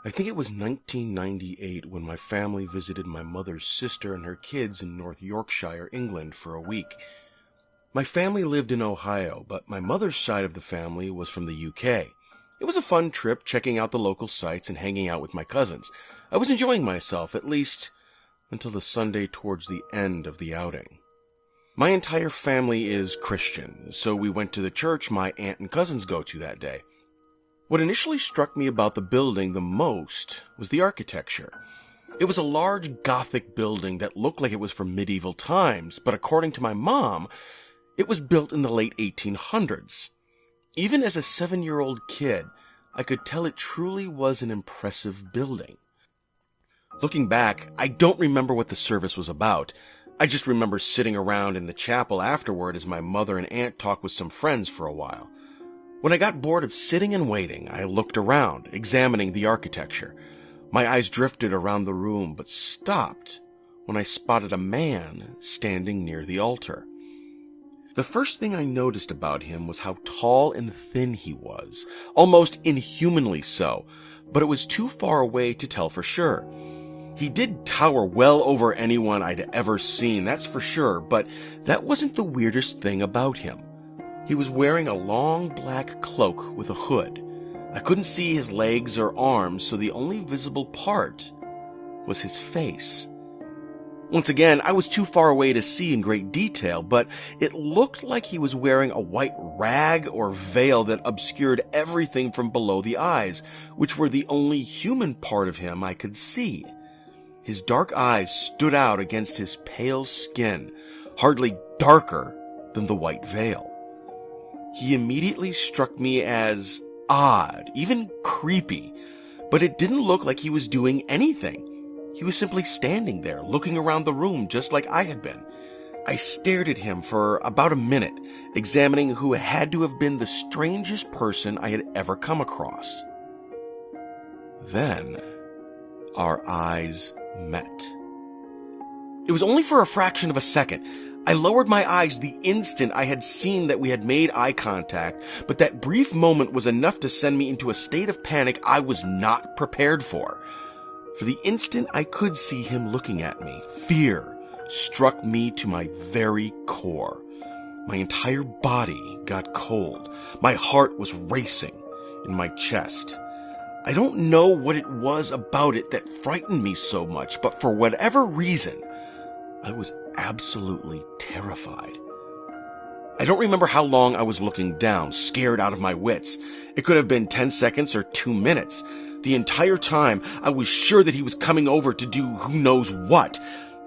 I think it was 1998 when my family visited my mother's sister and her kids in North Yorkshire, England, for a week. My family lived in Ohio, but my mother's side of the family was from the UK. It was a fun trip checking out the local sites and hanging out with my cousins. I was enjoying myself, at least until the Sunday towards the end of the outing. My entire family is Christian, so we went to the church my aunt and cousins go to that day. What initially struck me about the building the most was the architecture. It was a large Gothic building that looked like it was from medieval times, but according to my mom, it was built in the late 1800s. Even as a 7-year-old kid, I could tell it truly was an impressive building. Looking back, I don't remember what the service was about. I just remember sitting around in the chapel afterward as my mother and aunt talked with some friends for a while. When I got bored of sitting and waiting, I looked around, examining the architecture. My eyes drifted around the room, but stopped when I spotted a man standing near the altar. The first thing I noticed about him was how tall and thin he was, almost inhumanly so, but it was too far away to tell for sure. He did tower well over anyone I'd ever seen, that's for sure, but that wasn't the weirdest thing about him. He was wearing a long black cloak with a hood. I couldn't see his legs or arms, so the only visible part was his face. Once again, I was too far away to see in great detail, but it looked like he was wearing a white rag or veil that obscured everything from below the eyes, which were the only human part of him I could see. His dark eyes stood out against his pale skin, hardly darker than the white veil. He immediately struck me as odd, even creepy, but it didn't look like he was doing anything. He was simply standing there, looking around the room just like I had been. I stared at him for about a minute, examining who had to have been the strangest person I had ever come across. Then, our eyes met. It was only for a fraction of a second. I lowered my eyes the instant I had seen that we had made eye contact, but that brief moment was enough to send me into a state of panic I was not prepared for. For the instant I could see him looking at me, fear struck me to my very core. My entire body got cold. My heart was racing in my chest. I don't know what it was about it that frightened me so much, but for whatever reason, I was absolutely terrified. I don't remember how long I was looking down, scared out of my wits. It could have been 10 seconds or 2 minutes. The entire time, I was sure that he was coming over to do who knows what.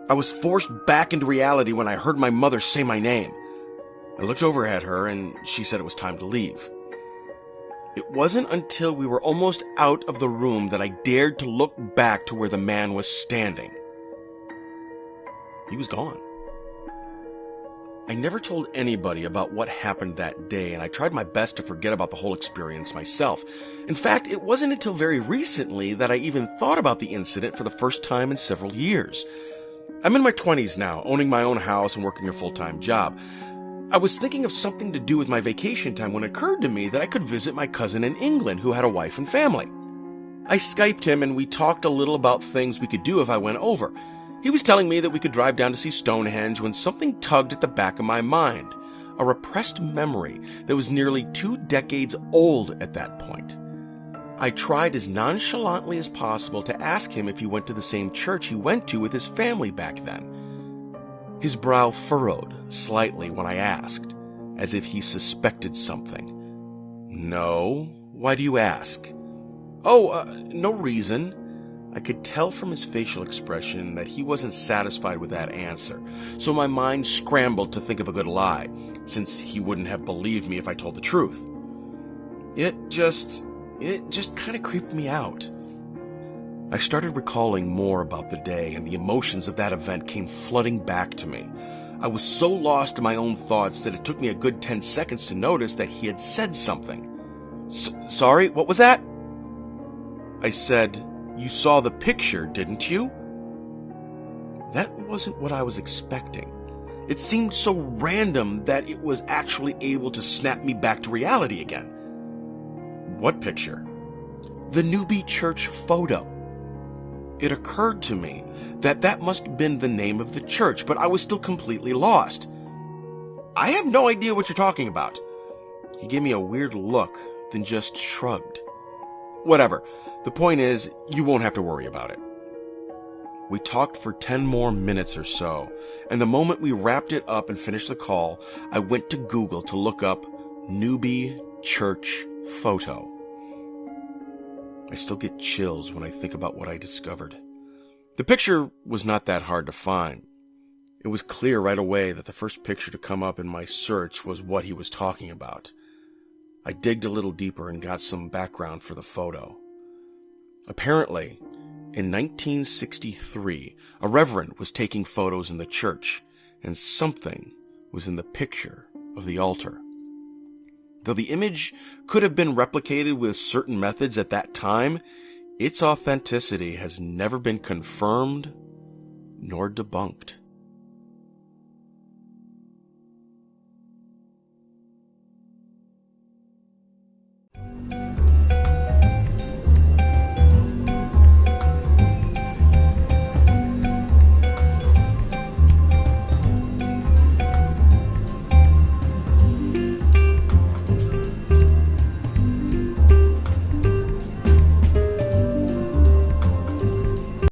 I was forced back into reality when I heard my mother say my name. I looked over at her, and she said it was time to leave. It wasn't until we were almost out of the room that I dared to look back to where the man was standing. He was gone. I never told anybody about what happened that day, and I tried my best to forget about the whole experience myself. In fact, it wasn't until very recently that I even thought about the incident for the first time in several years. I'm in my 20s now, owning my own house and working a full-time job. I was thinking of something to do with my vacation time when it occurred to me that I could visit my cousin in England who had a wife and family. I Skyped him and we talked a little about things we could do if I went over. He was telling me that we could drive down to see Stonehenge when something tugged at the back of my mind, a repressed memory that was nearly 2 decades old at that point. I tried as nonchalantly as possible to ask him if he went to the same church he went to with his family back then. His brow furrowed slightly when I asked, as if he suspected something. "No, why do you ask?" No reason." I could tell from his facial expression that he wasn't satisfied with that answer, so my mind scrambled to think of a good lie, since he wouldn't have believed me if I told the truth. It just kind of creeped me out. I started recalling more about the day, and the emotions of that event came flooding back to me. I was so lost in my own thoughts that it took me a good 10 seconds to notice that he had said something. Sorry, what was that?" I said, "You saw the picture, didn't you?" That wasn't what I was expecting. It seemed so random that it was actually able to snap me back to reality again. "What picture?" The Newbie Church photo. It occurred to me that that must have been the name of the church, but I was still completely lost. I have no idea what you're talking about. He gave me a weird look, then just shrugged. Whatever. The point is, you won't have to worry about it. We talked for 10 more minutes or so, and the moment we wrapped it up and finished the call, I went to Google to look up Newbie Church photo. I still get chills when I think about what I discovered. The picture was not that hard to find. It was clear right away that the first picture to come up in my search was what he was talking about. I digged a little deeper and got some background for the photo. Apparently, in 1963, a reverend was taking photos in the church, and something was in the picture of the altar. Though the image could have been replicated with certain methods at that time, its authenticity has never been confirmed nor debunked.